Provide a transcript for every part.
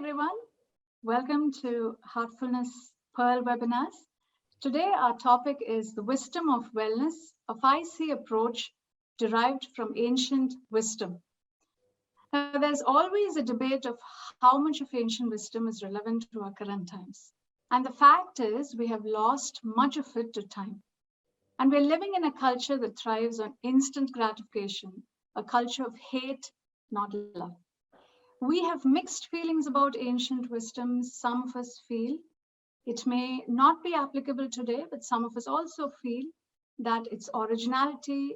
everyone. Welcome to Heartfulness Pearl webinars. Today, our topic is the wisdom of wellness, a 5C approach derived from ancient wisdom. Now, there's always a debate of how much of ancient wisdom is relevant to our current times. And the fact is, we have lost much of it to time. And we're living in a culture that thrives on instant gratification, a culture of hate, not love. We have mixed feelings about ancient wisdom. Some of us feel it may not be applicable today, but some of us also feel that its originality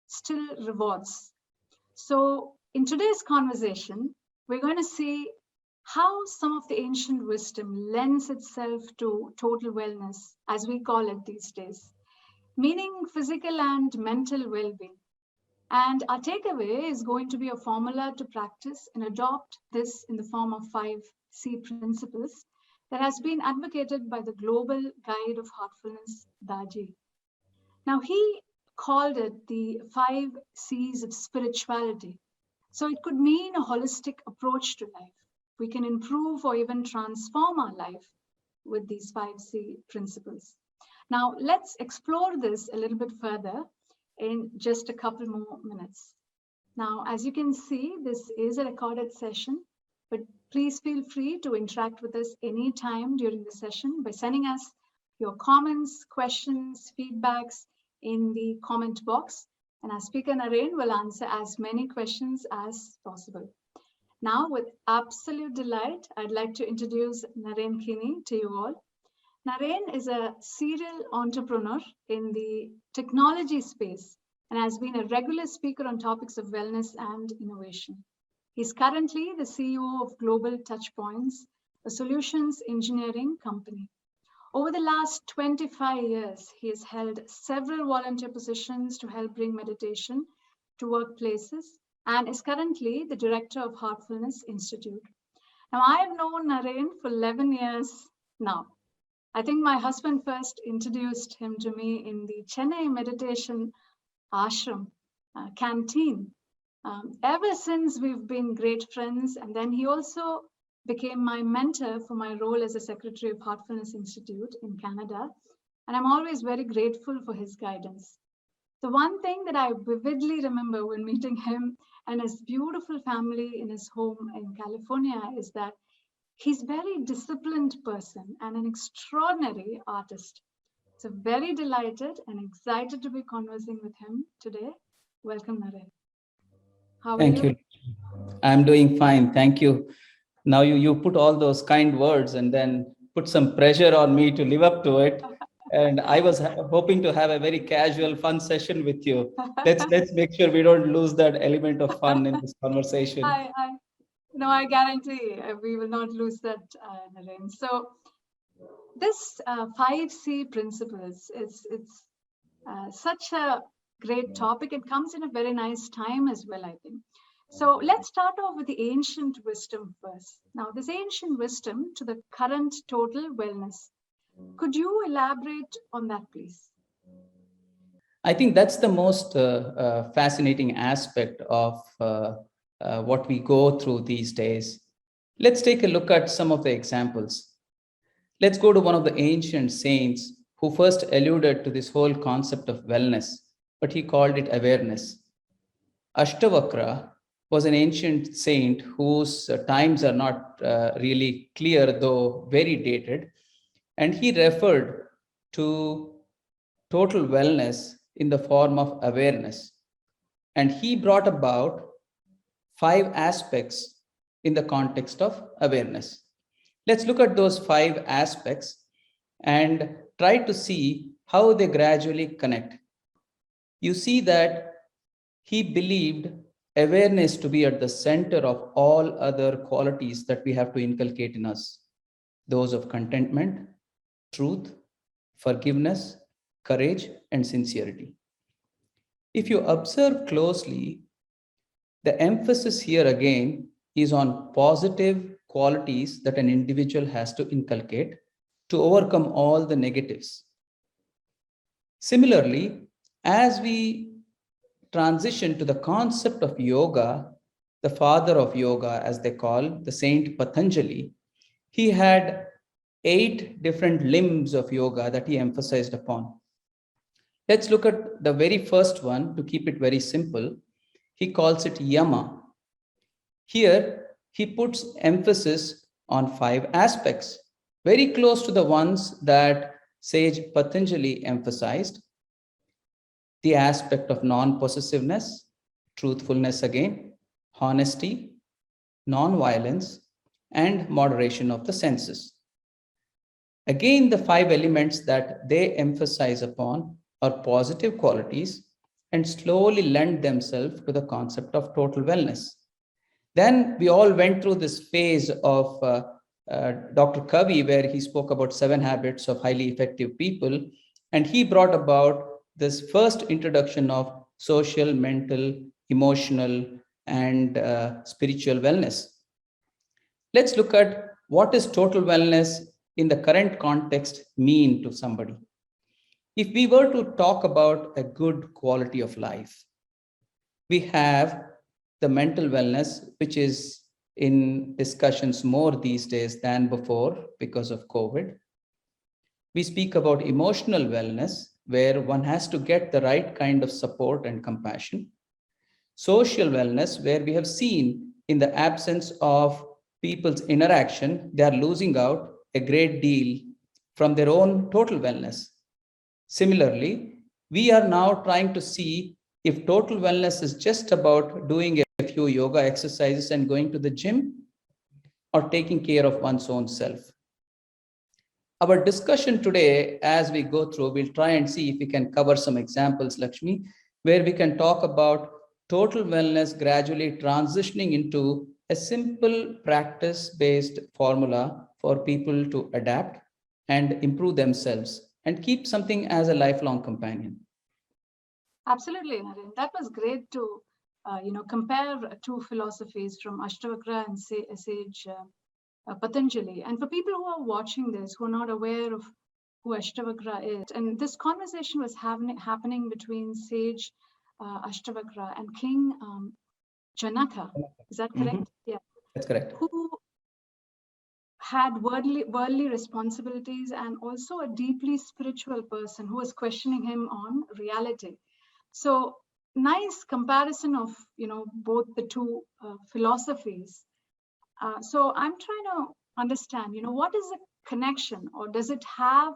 still rewards. So, in today's conversation, we're going to see how some of the ancient wisdom lends itself to total wellness, as we call it these days, meaning physical and mental well being. And our takeaway is going to be a formula to practice and adopt this in the form of 5C principles that has been advocated by the Global Guide of Heartfulness, Daji. Now, he called it the 5Cs of spirituality. So it could mean a holistic approach to life. We can improve or even transform our life with these 5C principles. Now, let's explore this a little bit further in just a couple more minutes. Now, as you can see, this is a recorded session, but please feel free to interact with us anytime during the session by sending us your comments, questions, feedbacks in the comment box, and our speaker Naren will answer as many questions as possible. Now, with absolute delight, I'd like to introduce Naren Kini to you all. Naren is a serial entrepreneur in the technology space and has been a regular speaker on topics of wellness and innovation. He's currently the CEO of Global Touchpoints, a solutions engineering company. Over the last 25 years, he has held several volunteer positions to help bring meditation to workplaces and is currently the director of Heartfulness Institute. Now, I have known Naren for 11 years now. I think my husband first introduced him to me in the Chennai Meditation Ashram canteen. Ever since, we've been great friends. And then he also became my mentor for my role as a secretary of Heartfulness Institute in Canada. And I'm always very grateful for his guidance. The one thing that I vividly remember when meeting him and his beautiful family in his home in California is that he's a very disciplined person and an extraordinary artist. So very delighted and excited to be conversing with him today. Welcome, Naren. How are Thank you. I'm doing fine. Thank you. Now you put all those kind words and then put some pressure on me to live up to it. And I was hoping to have a very casual, fun session with you. Let's make sure we don't lose that element of fun in this conversation. I guarantee we will not lose that, Naren. So this 5C principles, it's such a great topic. It comes in a very nice time as well, I think. So let's start off with the ancient wisdom first. Now, this ancient wisdom to the current total wellness. Could you elaborate on that, please? I think that's the most fascinating aspect of what we go through these days. Let's take a look at some of the examples. Let's go to one of the ancient saints who first alluded to this whole concept of wellness, but he called it awareness. Ashtavakra was an ancient saint whose times are not really clear, though very dated, and he referred to total wellness in the form of awareness. And he brought about 5 aspects in the context of awareness. Let's look at those 5 aspects and try to see how they gradually connect. You see that he believed awareness to be at the center of all other qualities that we have to inculcate in us. Those of contentment, truth, forgiveness, courage, and sincerity. If you observe closely, the emphasis here again is on positive qualities that an individual has to inculcate to overcome all the negatives. Similarly, as we transition to the concept of yoga, the father of yoga, as they call, the Saint Patanjali, he had 8 different limbs of yoga that he emphasized upon. Let's look at the very first one to keep it very simple. He calls it Yama. Here, he puts emphasis on 5 aspects, very close to the ones that sage Patanjali emphasized. The aspect of non-possessiveness, truthfulness again, honesty, non-violence, and moderation of the senses. Again, the 5 elements that they emphasize upon are positive qualities and slowly lend themselves to the concept of total wellness. Then we all went through this phase of Dr. Covey, where he spoke about 7 habits of highly effective people. And he brought about this first introduction of social, mental, emotional, and spiritual wellness. Let's look at what is total wellness in the current context mean to somebody. If we were to talk about a good quality of life, we have the mental wellness, which is in discussions more these days than before because of COVID. We speak about emotional wellness, where one has to get the right kind of support and compassion. Social wellness, where we have seen in the absence of people's interaction, they are losing out a great deal from their own total wellness. Similarly, we are now trying to see if total wellness is just about doing a few yoga exercises and going to the gym, or taking care of one's own self. Our discussion today, as we go through, we'll try and see if we can cover some examples, Lakshmi, where we can talk about total wellness gradually transitioning into a simple practice-based formula for people to adapt and improve themselves and keep something as a lifelong companion. Absolutely, Naren. That was great to compare 2 philosophies from Ashtavakra and sage Patanjali. And for people who are watching this, who are not aware of who Ashtavakra is, and this conversation was happening between sage Ashtavakra and King Janaka. Is that correct? Mm-hmm. Yeah. That's correct. Who had worldly responsibilities and also a deeply spiritual person who was questioning him on reality. So nice comparison of both the 2 philosophies. So I'm trying to understand, what is the connection, or does it have,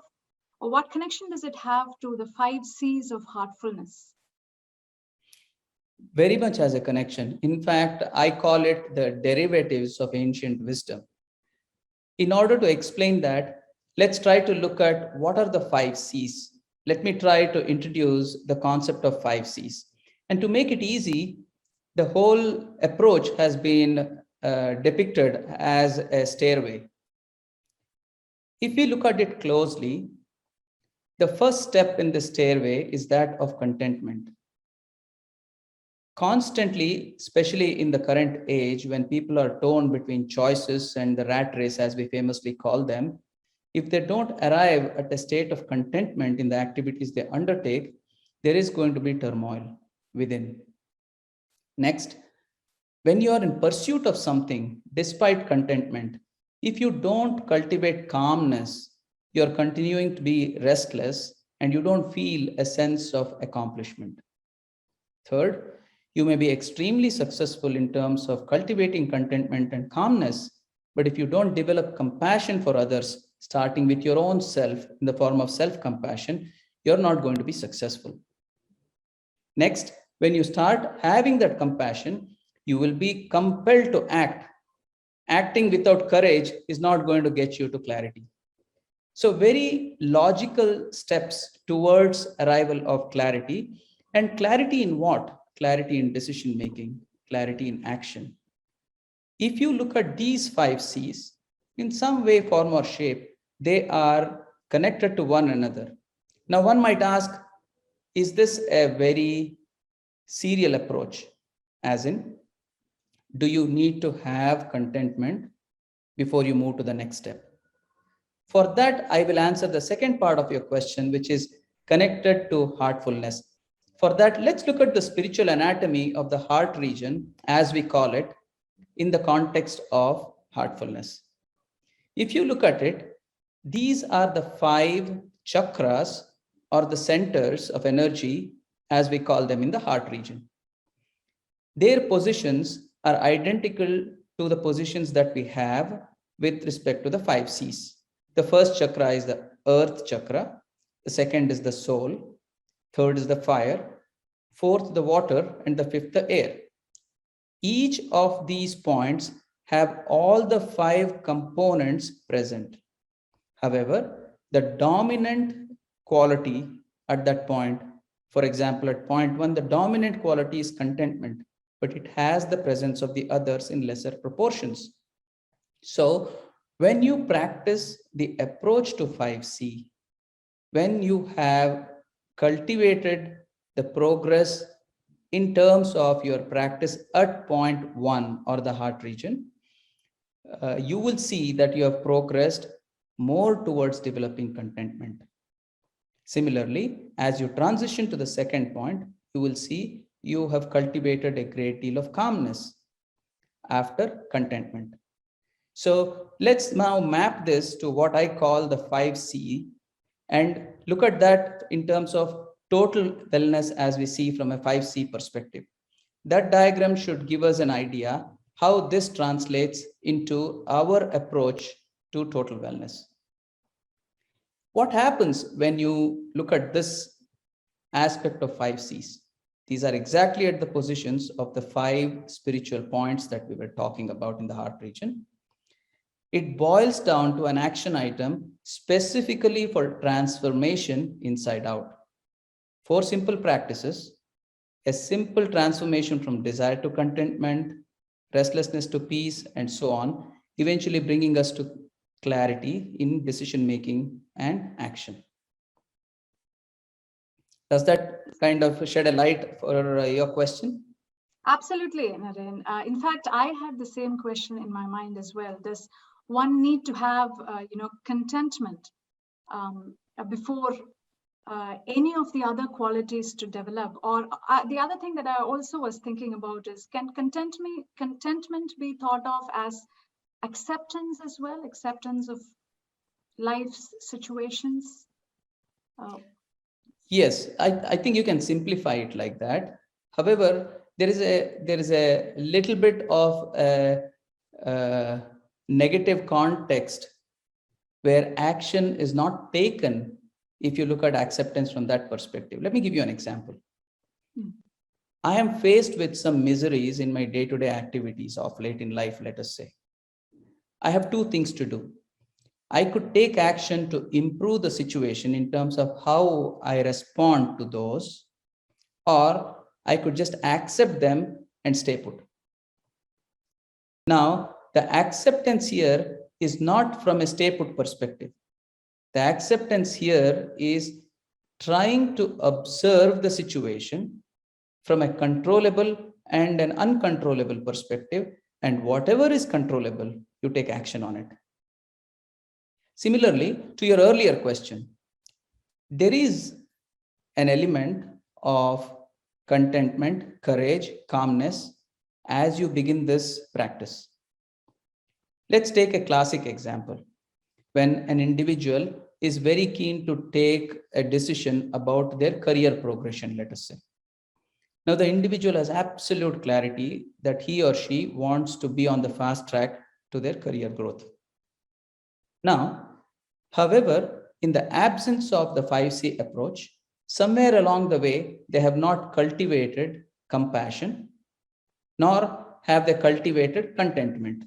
or what connection does it have to the 5 C's of heartfulness? Very much as a connection. In fact, I call it the derivatives of ancient wisdom. In order to explain that, let's try to look at what are the 5 C's. Let me try to introduce the concept of 5 C's. And to make it easy, the whole approach has been depicted as a stairway. If we look at it closely, the first step in the stairway is that of contentment. Constantly, especially in the current age, when people are torn between choices and the rat race, as we famously call them, if they don't arrive at a state of contentment in the activities they undertake, there is going to be turmoil within. Next, when you are in pursuit of something, despite contentment, if you don't cultivate calmness, you are continuing to be restless and you don't feel a sense of accomplishment. Third, you may be extremely successful in terms of cultivating contentment and calmness, but if you don't develop compassion for others, starting with your own self in the form of self-compassion, you're not going to be successful. Next, when you start having that compassion, you will be compelled to act. Acting without courage is not going to get you to clarity. So very logical steps towards arrival of clarity. And clarity in what? Clarity in decision making, clarity in action. If you look at these 5 C's, in some way, form, or shape, they are connected to one another. Now, one might ask, is this a very serial approach? As in, do you need to have contentment before you move to the next step? For that, I will answer the second part of your question, which is connected to heartfulness. For that, let's look at the spiritual anatomy of the heart region, as we call it, in the context of heartfulness. If you look at it, these are the 5 chakras or the centers of energy, as we call them in the heart region. Their positions are identical to the positions that we have with respect to the 5 C's. The first chakra is the earth chakra, the second is the soul, third is the fire, fourth the water, and the fifth the air. Each of these points have all the 5 components present. However, the dominant quality at that point, for example, at point 1, the dominant quality is contentment, but it has the presence of the others in lesser proportions. So when you practice the approach to 5C, when you have cultivated the progress in terms of your practice at point 1 or the heart region, you will see that you have progressed more towards developing contentment. Similarly, as you transition to the second point, you will see you have cultivated a great deal of calmness after contentment. So let's now map this to what I call the 5C and look at that in terms of total wellness as we see from a 5C perspective. That diagram should give us an idea how this translates into our approach to total wellness. What happens when you look at this aspect of 5 C's? These are exactly at the positions of the 5 spiritual points that we were talking about in the heart region. It boils down to an action item specifically for transformation inside out. 4 simple practices: a simple transformation from desire to contentment, restlessness to peace, and so on, eventually bringing us to clarity in decision making and action. Does that kind of shed a light for your question? Absolutely, Naren. In fact, I had the same question in my mind as well. Does one need to have, contentment before any of the other qualities to develop? Or the other thing that I also was thinking about is, can contentment be thought of as acceptance as well? Acceptance of life's situations? Yes, I think you can simplify it like that. However, there is a little bit of a negative context where action is not taken if you look at acceptance from that perspective. Let me give you an example. I am faced with some miseries in my day-to-day activities of late in life, let us say. I have 2 things to do. I could take action to improve the situation in terms of how I respond to those, or I could just accept them and stay put. Now, the acceptance here is not from a stay put perspective. The acceptance here is trying to observe the situation from a controllable and an uncontrollable perspective, and whatever is controllable, you take action on it. Similarly, to your earlier question, there is an element of contentment, courage, calmness as you begin this practice. Let's take a classic example. When an individual is very keen to take a decision about their career progression, let us say. Now, the individual has absolute clarity that he or she wants to be on the fast track to their career growth. Now, however, in the absence of the 5C approach, somewhere along the way, they have not cultivated compassion, nor have they cultivated contentment.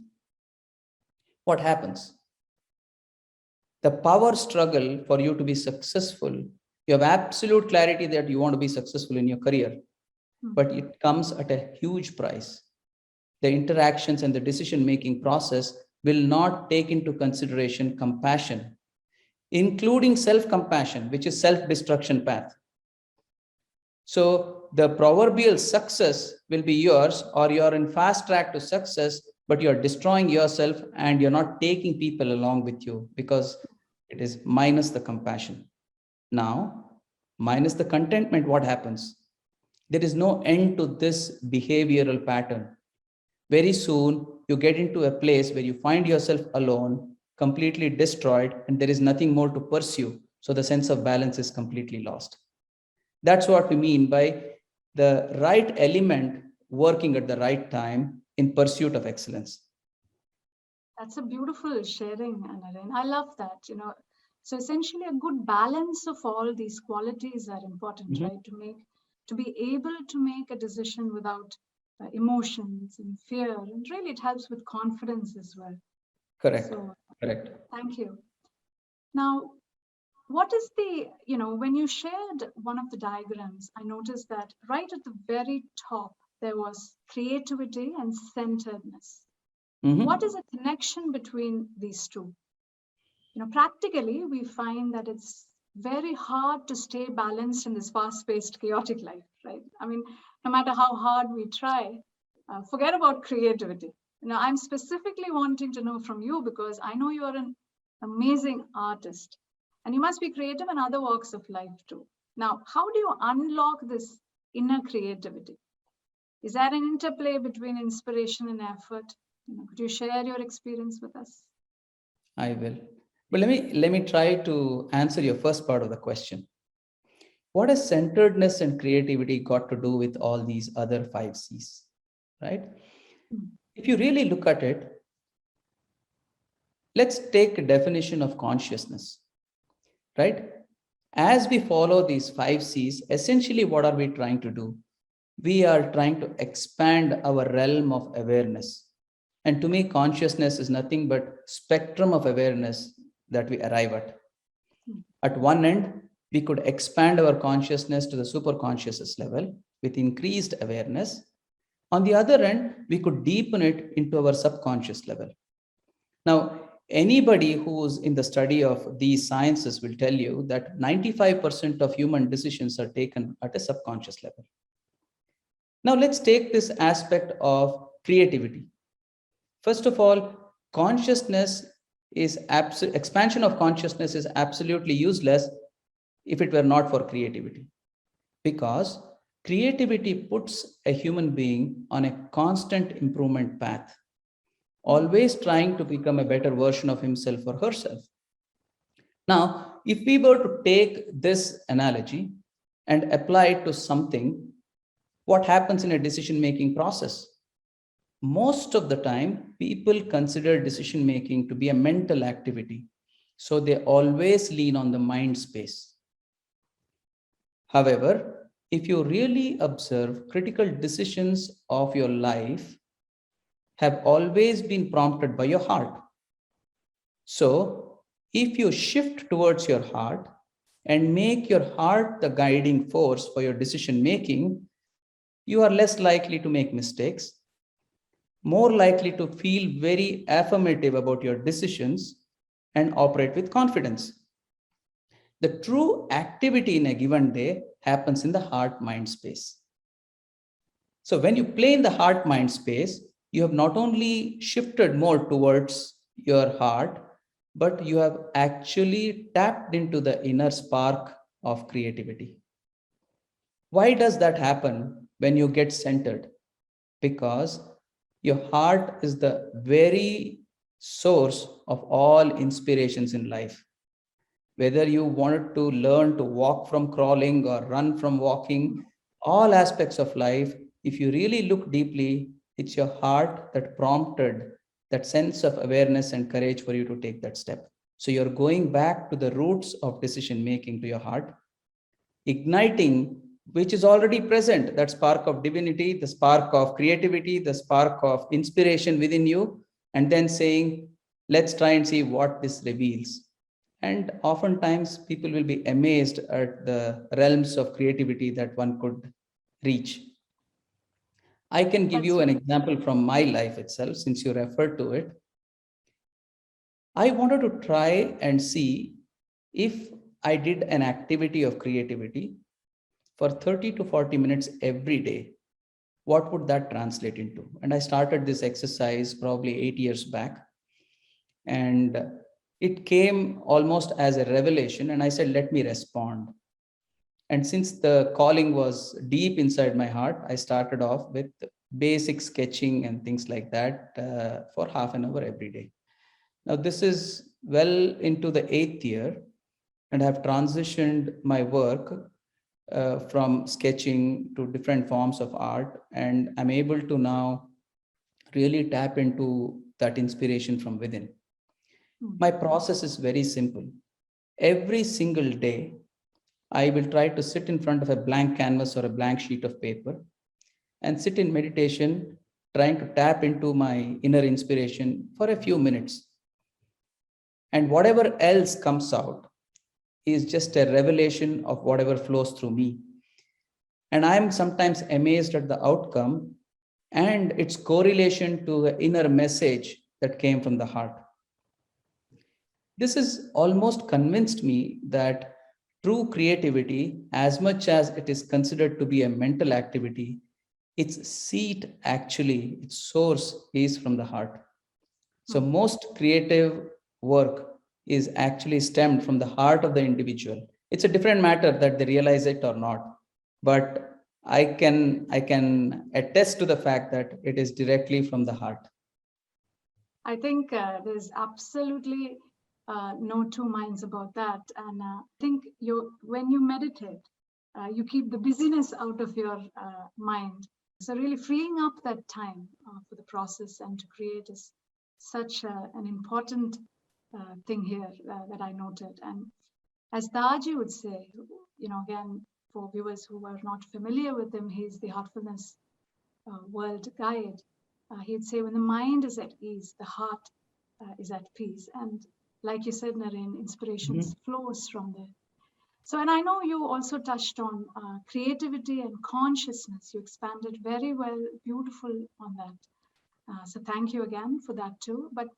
What happens? The power struggle for you to be successful, you have absolute clarity that you want to be successful in your career, but it comes at a huge price. The interactions and the decision-making process will not take into consideration compassion, including self-compassion, which is self-destruction path. So the proverbial success will be yours, or you're in fast track to success, but you're destroying yourself and you're not taking people along with you because it is minus the compassion. Now, minus the contentment, what happens? There is no end to this behavioral pattern. Very soon, you get into a place where you find yourself alone, completely destroyed, and there is nothing more to pursue. So the sense of balance is completely lost. That's what we mean by the right element working at the right time in pursuit of excellence. That's a beautiful sharing, Anaren. I love that. So essentially, a good balance of all these qualities are important, right? To be able to make a decision without emotions and fear, and really it helps with confidence as well. Correct. So, Correct. thank you. Now, what is when you shared one of the diagrams, I noticed that right at the very top, there was creativity and centeredness. What is a connection between these two? Practically, we find that it's very hard to stay balanced in this fast-paced, chaotic life, right? I mean, no matter how hard we try, forget about creativity. I'm specifically wanting to know from you because I know you're an amazing artist and you must be creative in other walks of life too. Now, how do you unlock this inner creativity? Is there an interplay between inspiration and effort? Could you share your experience with us? I will. But let me try to answer your first part of the question. What has centeredness and creativity got to do with all these other 5 C's, right? If you really look at it, let's take a definition of consciousness, right? As we follow these 5 C's, essentially what are we trying to do? We are trying to expand our realm of awareness. And to me, consciousness is nothing but spectrum of awareness that we arrive at. At one end, we could expand our consciousness to the superconsciousness level with increased awareness. On the other end, we could deepen it into our subconscious level. Now, anybody who's in the study of these sciences will tell you that 95% of human decisions are taken at a subconscious level. Now, let's take this aspect of creativity. First of all, expansion of consciousness is absolutely useless if it were not for creativity, because creativity puts a human being on a constant improvement path, always trying to become a better version of himself or herself. Now, if we were to take this analogy and apply it to something, what happens in a decision-making process? Most of the time, people consider decision-making to be a mental activity. So they always lean on the mind space. However, if you really observe, critical decisions of your life have always been prompted by your heart. So if you shift towards your heart and make your heart the guiding force for your decision-making, you are less likely to make mistakes, more likely to feel very affirmative about your decisions and operate with confidence. The true activity in a given day happens in the heart-mind space. So when you play in the heart-mind space, you have not only shifted more towards your heart, but you have actually tapped into the inner spark of creativity. Why does that happen when you get centered? Because your heart is the very source of all inspirations in life. Whether you wanted to learn to walk from crawling or run from walking, all aspects of life, if you really look deeply, it's your heart that prompted that sense of awareness and courage for you to take that step. So you're going back to the roots of decision making, to your heart, igniting which is already present, that spark of divinity, the spark of creativity, the spark of inspiration within you, and then saying, let's try and see what this reveals. And oftentimes people will be amazed at the realms of creativity that one could reach. I can give you an example from my life itself, since you referred to it. I wanted to try and see if I did an activity of creativity for 30 to 40 minutes every day, what would that translate into? And I started this exercise probably 8 years back. And it came almost as a revelation. And I said, let me respond. And since the calling was deep inside my heart, I started off with basic sketching and things like that for half an hour every day. Now, this is well into the 8th year, and I've transitioned my work from sketching to different forms of art. And I'm able to now really tap into that inspiration from within. My process is very simple. Every single day, I will try to sit in front of a blank canvas or a blank sheet of paper and sit in meditation, trying to tap into my inner inspiration for a few minutes. And whatever else comes out is just a revelation of whatever flows through me. And I'm sometimes amazed at the outcome and its correlation to the inner message that came from the heart. This has almost convinced me that true creativity, as much as it is considered to be a mental activity, its seat actually, its source is from the heart. So most creative work is actually stemmed from the heart of the individual. It's a different matter that they realize it or not, but I can attest to the fact that it is directly from the heart. I think there's absolutely no two minds about that. And I think when you meditate, you keep the busyness out of your mind. So really freeing up that time for the process and to create is such an important thing here that I noted. And as Daji would say, again, for viewers who are not familiar with him, he's the Heartfulness World Guide. He'd say, when the mind is at ease, the heart is at peace. And like you said, Naren, inspiration flows from there. So, and I know you also touched on creativity and consciousness. You expanded very well, beautiful on that. So thank you again for that too. But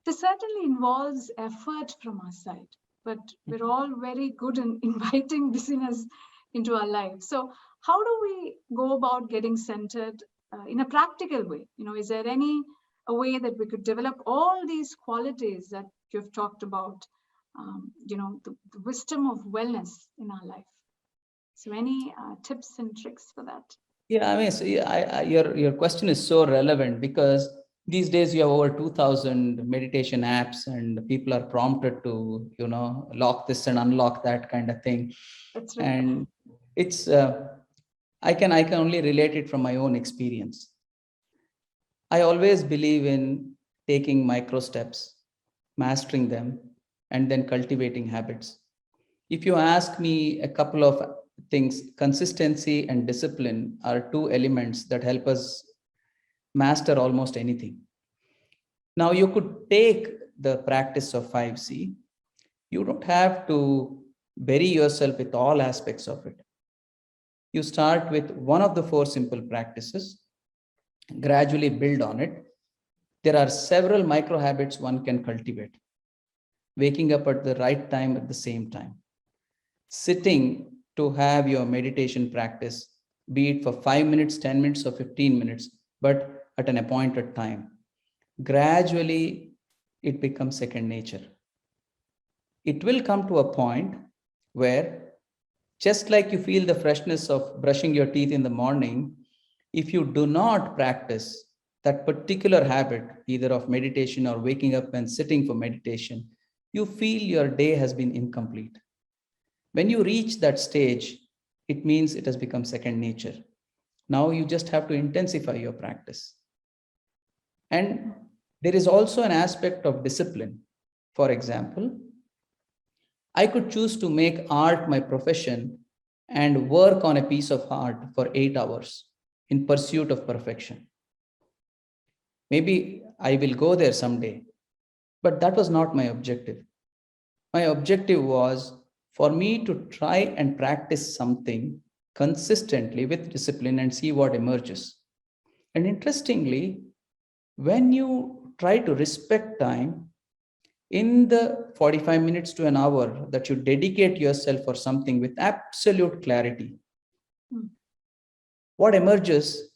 this certainly involves effort from our side. But we're all very good in inviting busyness into our lives. So how do we go about getting centered in a practical way? Is there a way that we could develop all these qualities that you've talked about, the wisdom of wellness in our life? So any tips and tricks for that? Yeah, I mean, so your question is so relevant because these days you have over 2,000 meditation apps and people are prompted to, lock this and unlock that kind of thing. That's right. And it's, I can only relate it from my own experience. I always believe in taking micro steps, mastering them, and then cultivating habits. If you ask me a couple of things, consistency and discipline are two elements that help us master almost anything. Now, you could take the practice of 5C. You don't have to bury yourself with all aspects of it. You start with one of the 4 simple practices, gradually build on it. There are several micro habits one can cultivate. Waking up at the right time at the same time. Sitting to have your meditation practice, be it for 5 minutes, 10 minutes, or 15 minutes, but at an appointed time. Gradually, it becomes second nature. It will come to a point where, just like you feel the freshness of brushing your teeth in the morning, if you do not practice that particular habit, either of meditation or waking up and sitting for meditation, you feel your day has been incomplete. When you reach that stage, it means it has become second nature. Now you just have to intensify your practice. And there is also an aspect of discipline. For example, I could choose to make art my profession and work on a piece of art for 8 hours in pursuit of perfection. Maybe I will go there someday, but that was not my objective. My objective was for me to try and practice something consistently with discipline and see what emerges. And interestingly, when you try to respect time, in the 45 minutes to an hour that you dedicate yourself for something with absolute clarity, what emerges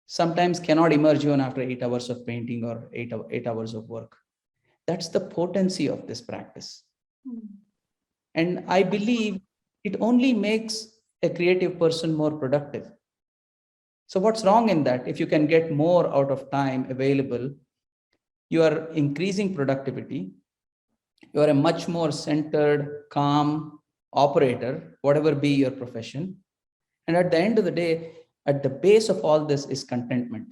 sometimes cannot emerge even after 8 hours of painting or 8 hours of work. That's the potency of this practice. And I believe it only makes a creative person more productive. So what's wrong in that? If you can get more out of time available, you are increasing productivity. You are a much more centered, calm operator, whatever be your profession. And at the end of the day, at the base of all this is contentment.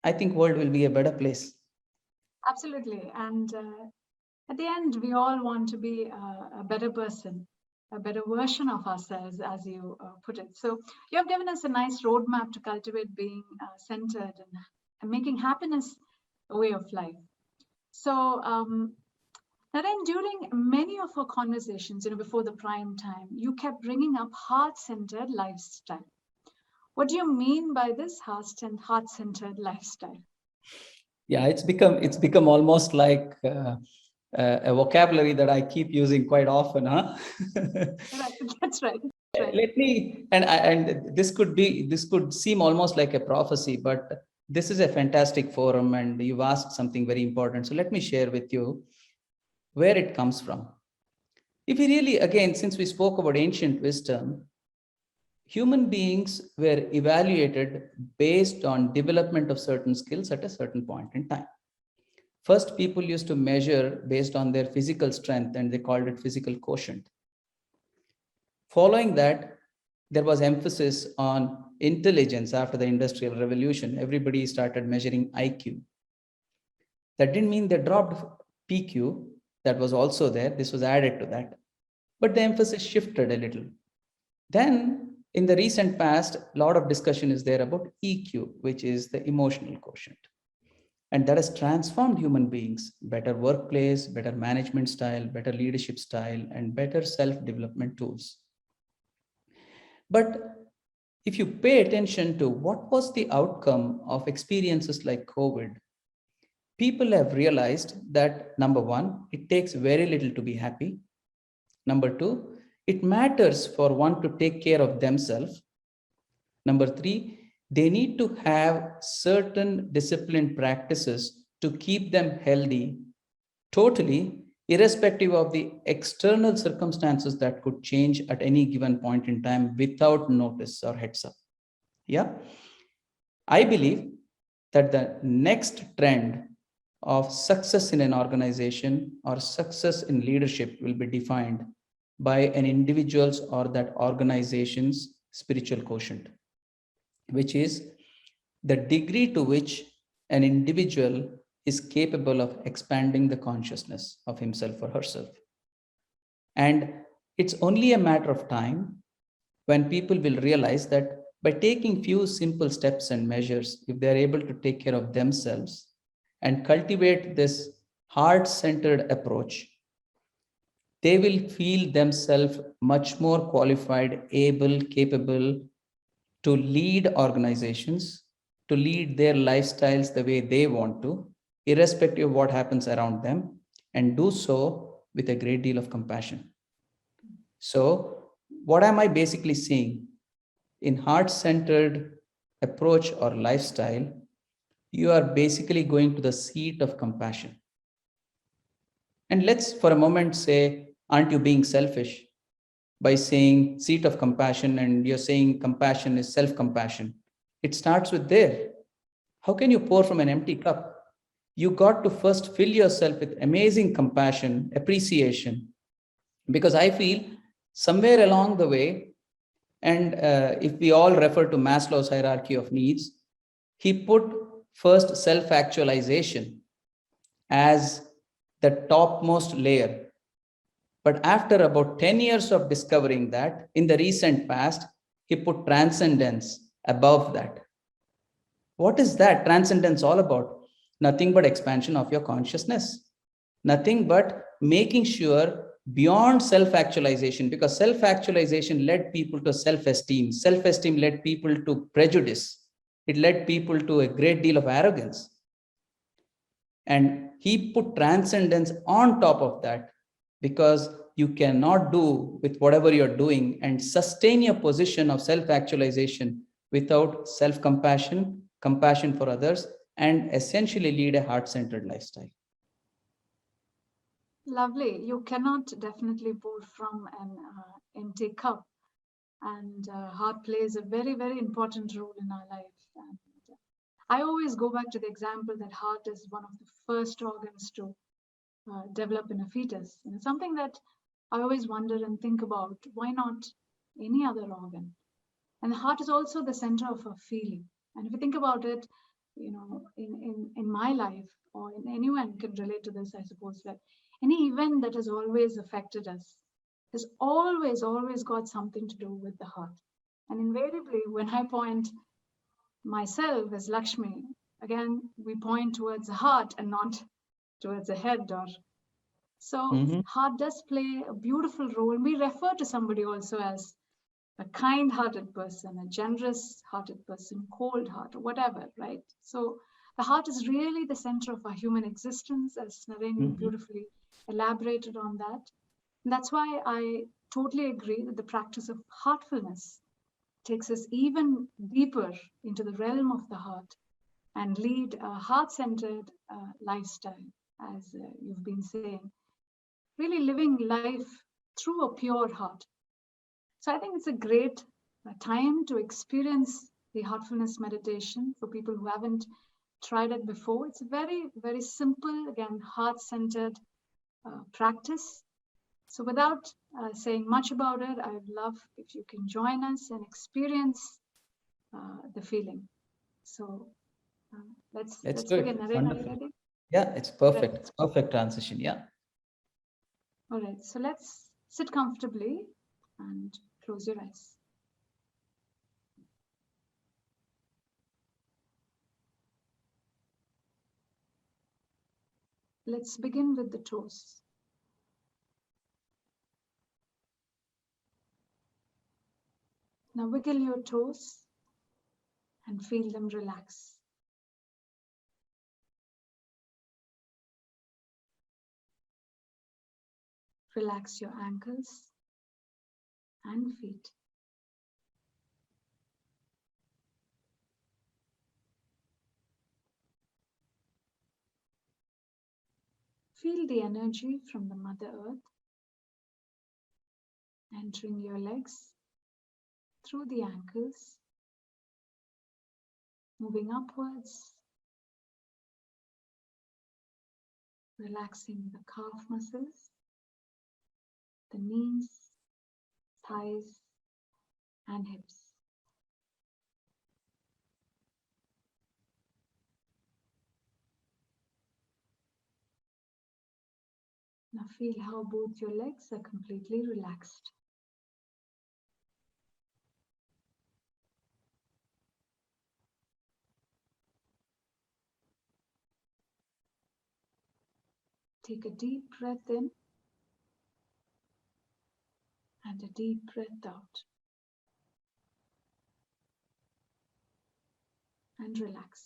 I think world will be a better place. Absolutely. And at the end, we all want to be a better person, a better version of ourselves, as you put it. So you have given us a nice roadmap to cultivate being centered and making happiness a way of life. So, Naren, during many of our conversations, before the prime time, you kept bringing up heart-centered lifestyle. What do you mean by this heart-centered lifestyle? Yeah, it's become almost like a vocabulary that I keep using quite often, huh? Right, that's right. Let me and this could seem almost like a prophecy, but this is a fantastic forum, and you've asked something very important. So let me share with you where it comes from. If we really, again, since we spoke about ancient wisdom, human beings were evaluated based on development of certain skills at a certain point in time. First, people used to measure based on their physical strength, and they called it physical quotient. Following that, there was emphasis on intelligence after the Industrial Revolution. Everybody started measuring IQ. That didn't mean they dropped PQ, that was also there. This was added to that. But the emphasis shifted a little. Then, in the recent past, a lot of discussion is there about EQ, which is the emotional quotient. And that has transformed human beings, better workplace, better management style, better leadership style, and better self-development tools. But if you pay attention to what was the outcome of experiences like COVID, people have realized that number one, it takes very little to be happy. Number two, it matters for one to take care of themselves. Number three, they need to have certain disciplined practices to keep them healthy, totally irrespective of the external circumstances that could change at any given point in time without notice or heads up. Yeah. I believe that the next trend of success in an organization or success in leadership will be defined by an individual's or that organization's spiritual quotient, which is the degree to which an individual is capable of expanding the consciousness of himself or herself. And it's only a matter of time when people will realize that by taking few simple steps and measures, if they're able to take care of themselves and cultivate this heart-centered approach, they will feel themselves much more qualified, able, capable to lead organizations, to lead their lifestyles the way they want to, irrespective of what happens around them, and do so with a great deal of compassion. So, what am I basically saying? In heart-centered approach or lifestyle, you are basically going to the seat of compassion. And let's for a moment say, aren't you being selfish by saying seat of compassion, and you're saying compassion is self-compassion? It starts with there. How can you pour from an empty cup? You got to first fill yourself with amazing compassion, appreciation, because I feel somewhere along the way, and if we all refer to Maslow's hierarchy of needs, he put first self-actualization as the topmost layer. But after about 10 years of discovering that, in the recent past, he put transcendence above that. What is that transcendence all about? Nothing but expansion of your consciousness. Nothing but making sure beyond self-actualization, because self-actualization led people to self-esteem. Self-esteem led people to prejudice. It led people to a great deal of arrogance. And he put transcendence on top of that, because you cannot do with whatever you're doing and sustain your position of self-actualization without self-compassion, compassion for others, and essentially lead a heart-centered lifestyle. Lovely. You cannot definitely pour from an empty cup. And heart plays a very, very important role in our life. And I always go back to the example that heart is one of the first organs to develop in a fetus. And it's something that I always wonder and think about. Why not any other organ? And the heart is also the center of our feeling. And if you think about it, in my life, or in anyone can relate to this, I suppose, that any event that has always affected us has always got something to do with the heart. And invariably, when I point myself as Lakshmi, again, we point towards the heart and not towards the head. Or so heart does play a beautiful role. We refer to somebody also as a kind-hearted person, a generous-hearted person, cold heart, or whatever, right? So the heart is really the center of our human existence, as Naren beautifully elaborated on that. And that's why I totally agree that the practice of heartfulness takes us even deeper into the realm of the heart and lead a heart-centered lifestyle, as you've been saying, really living life through a pure heart. So I think it's a great time to experience the heartfulness meditation for people who haven't tried it before. It's a very, very simple, again, heart-centered practice. So without saying much about it, I would love if you can join us and experience the feeling. So let's begin. Naren, are you ready? Yeah, it's perfect. Right. It's perfect transition. Yeah. All right. So let's sit comfortably and close your eyes. Let's begin with the toes. Now wiggle your toes and feel them relax. Relax your ankles and feet. Feel the energy from the Mother Earth entering your legs through the ankles, moving upwards, relaxing the calf muscles, the knees, thighs, and hips. Now feel how both your legs are completely relaxed. Take a deep breath in and a deep breath out. And relax.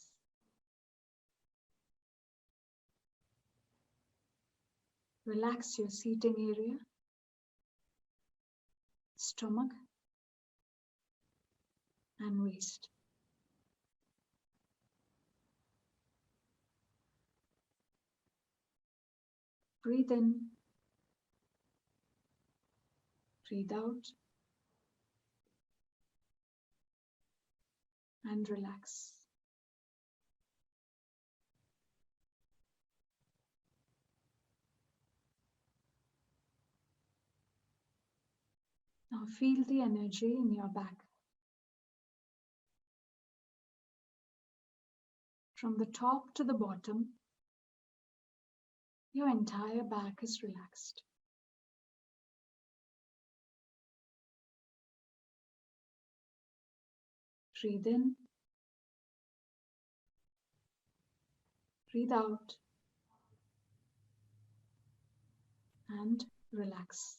Relax your seating area, stomach, and waist. Breathe in, breathe out, and relax. Now feel the energy in your back. From the top to the bottom, your entire back is relaxed. Breathe in, breathe out, and relax.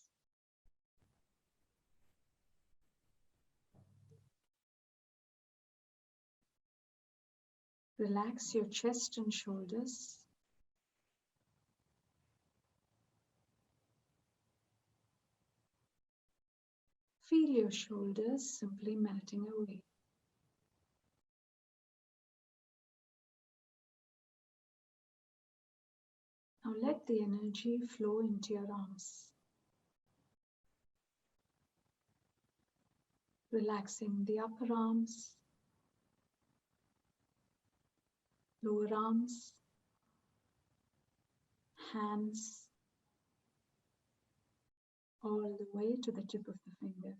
Relax your chest and shoulders. Feel your shoulders simply melting away. Now let the energy flow into your arms. Relaxing the upper arms, lower arms, hands, all the way to the tip of the fingers.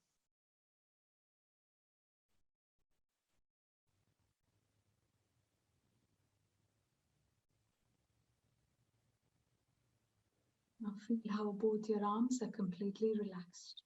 Now feel how both your arms are completely relaxed.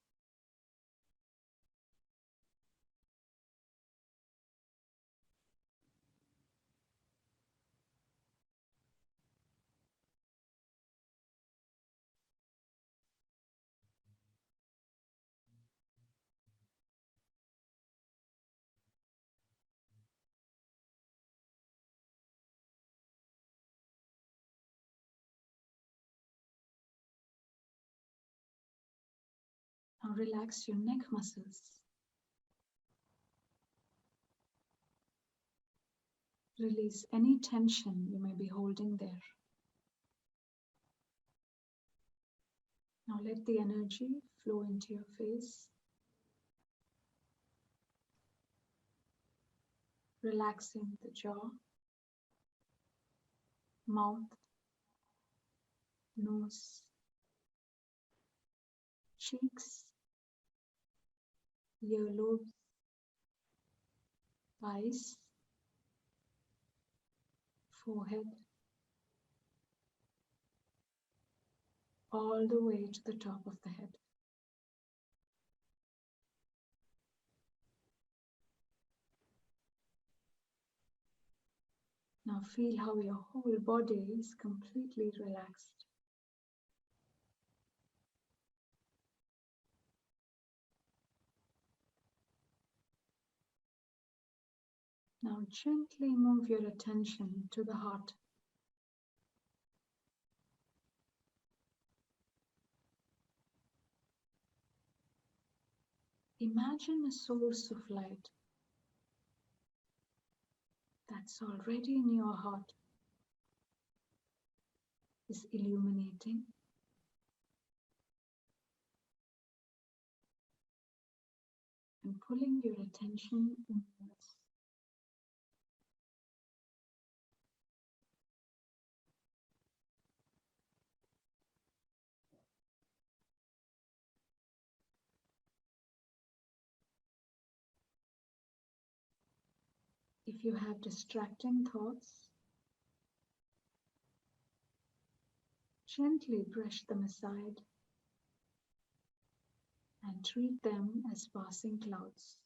Now relax your neck muscles. Release any tension you may be holding there. Now let the energy flow into your face. Relaxing the jaw, mouth, nose, cheeks, earlobes, eyes, forehead, all the way to the top of the head. Now feel how your whole body is completely relaxed. Now gently move your attention to the heart. Imagine a source of light that's already in your heart, is illuminating and pulling your attention inwards. If you have distracting thoughts, gently brush them aside and treat them as passing clouds.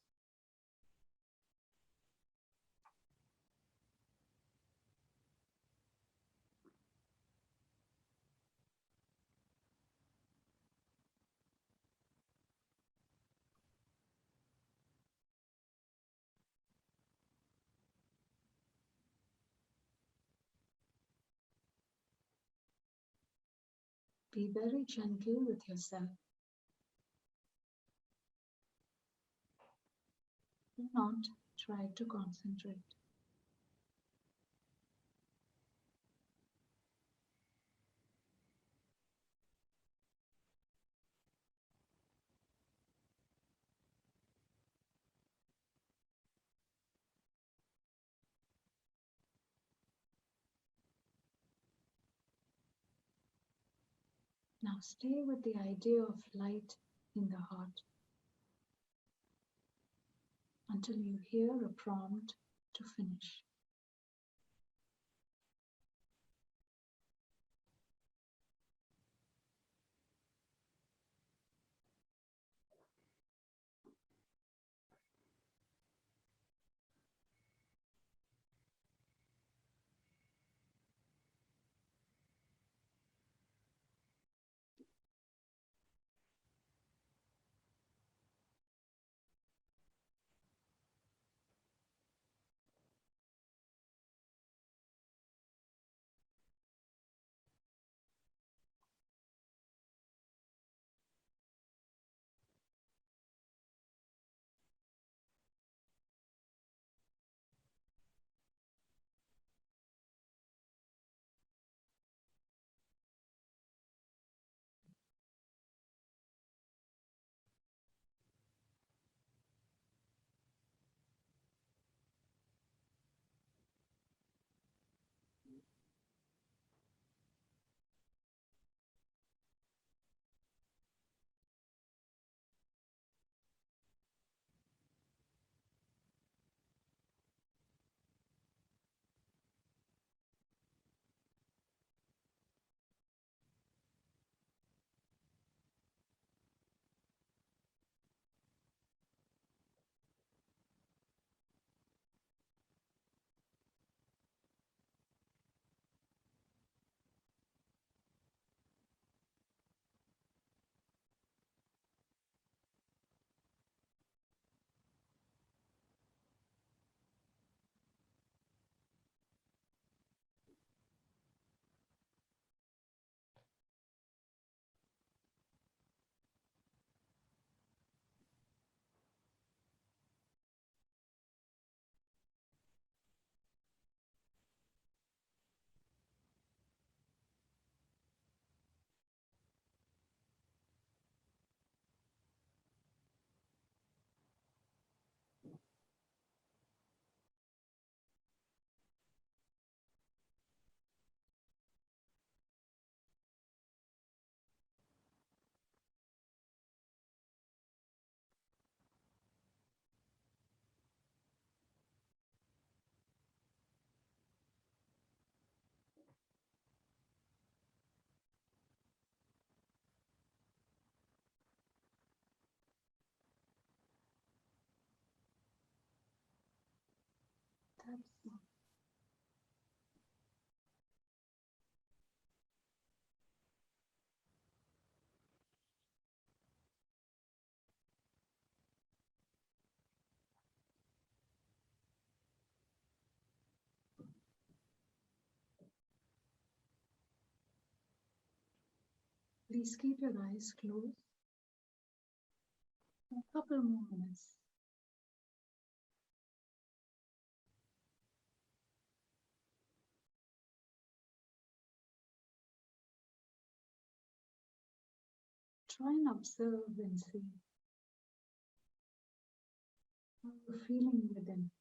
Be very gentle with yourself. Do not try to concentrate. Now stay with the idea of light in the heart until you hear a prompt to finish. Please keep your eyes closed for a couple more minutes. Try and observe and see how you're feeling within.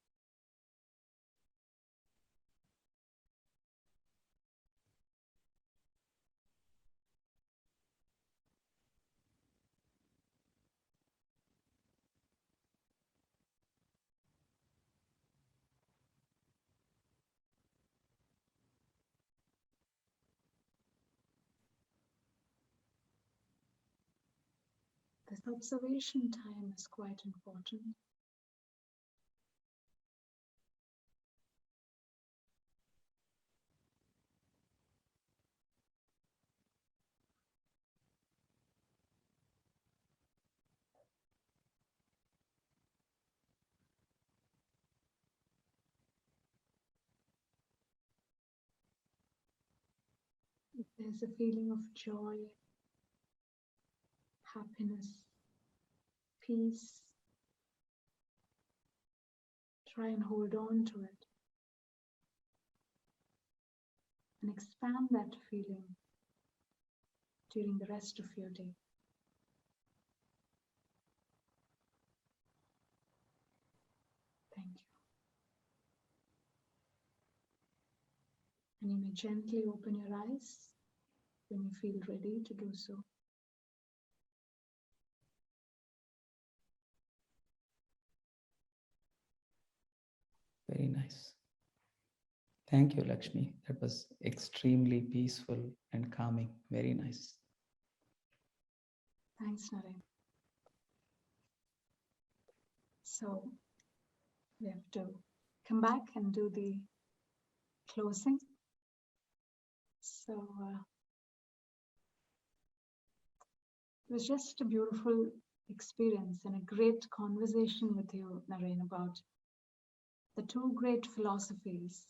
This observation time is quite important. If there's a feeling of joy, happiness, peace, try and hold on to it and expand that feeling during the rest of your day. Thank you. And you may gently open your eyes when you feel ready to do so. Very nice. Thank you, Lakshmi. That was extremely peaceful and calming. Very nice. Thanks, Naren. So we have to come back and do the closing. So it was just a beautiful experience and a great conversation with you, Naren, about the two great philosophies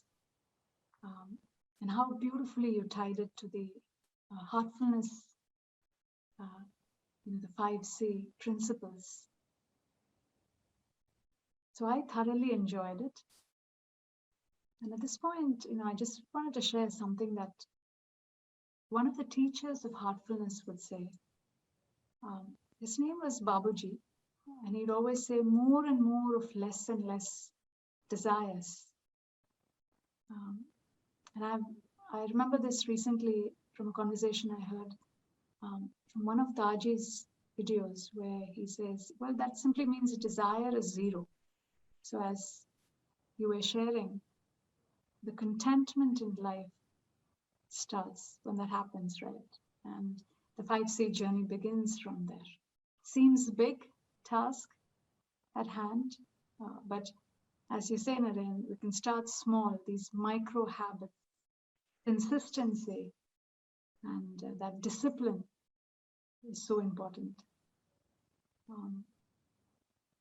and how beautifully you tied it to the heartfulness, the 5C principles. So I thoroughly enjoyed it. And at this point, I just wanted to share something that one of the teachers of heartfulness would say. His name was Babuji, and he'd always say more and more of less and less desires. And I remember this recently from a conversation I heard from one of Taji's videos where he says, well, that simply means desire is zero. So as you were sharing, the contentment in life starts when that happens, right? And the 5C journey begins from there. Seems big task at hand, but as you say, Naren, we can start small, these micro habits, consistency, and that discipline is so important.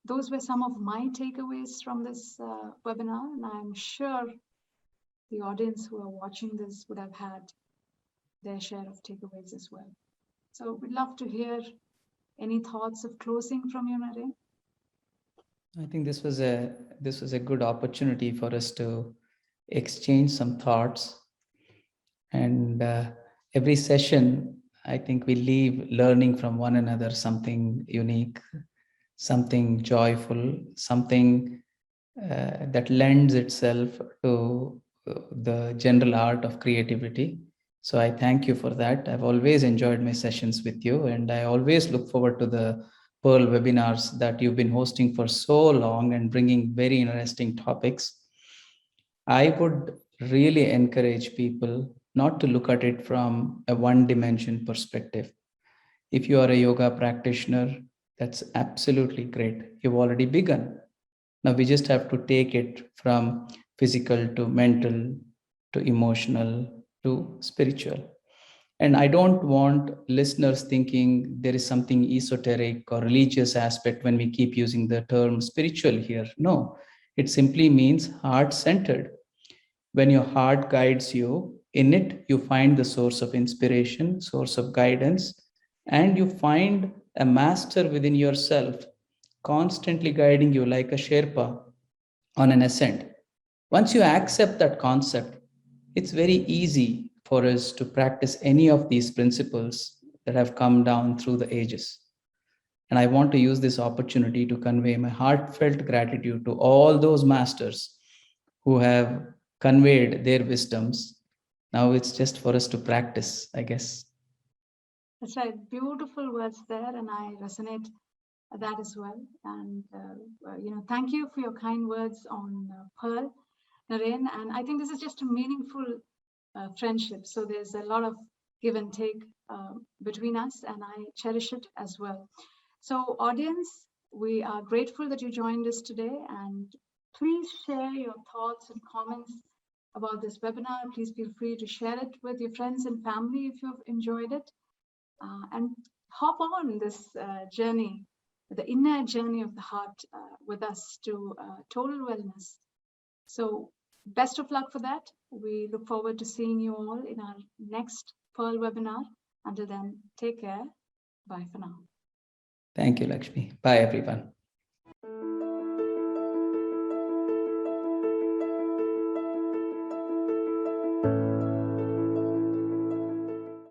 Those were some of my takeaways from this webinar, and I'm sure the audience who are watching this would have had their share of takeaways as well. So we'd love to hear any thoughts of closing from you, Naren. I think this was a good opportunity for us to exchange some thoughts, and every session I think we leave learning from one another something unique, something joyful, something that lends itself to the general art of creativity. So I thank you for that. I've always enjoyed my sessions with you, and I always look forward to the Pearl webinars that you've been hosting for so long and bringing very interesting topics. I would really encourage people not to look at it from a one-dimension perspective. If you are a yoga practitioner, that's absolutely great. You've already begun. Now we just have to take it from physical to mental to emotional to spiritual. And I don't want listeners thinking there is something esoteric or religious aspect when we keep using the term spiritual here. No, it simply means heart centered. When your heart guides you, in it you find the source of inspiration, source of guidance, and you find a master within yourself constantly guiding you like a Sherpa on an ascent. Once you accept that concept, it's very easy for us to practice any of these principles that have come down through the ages. And I want to use this opportunity to convey my heartfelt gratitude to all those masters who have conveyed their wisdoms. Now it's just for us to practice, I guess. That's right. Beautiful words there, and I resonate that as well. And thank you for your kind words on Pearl, Naren. And I think this is just a meaningful friendship. So there's a lot of give and take between us, and I cherish it as well. So, audience, we are grateful that you joined us today, and please share your thoughts and comments about this webinar. Please feel free to share it with your friends and family if you've enjoyed it. And hop on this journey, the inner journey of the heart with us to total wellness. So, best of luck for that. We look forward to seeing you all in our next Pearl webinar. Until then, take care. Bye for now. Thank you, Lakshmi. Bye, everyone.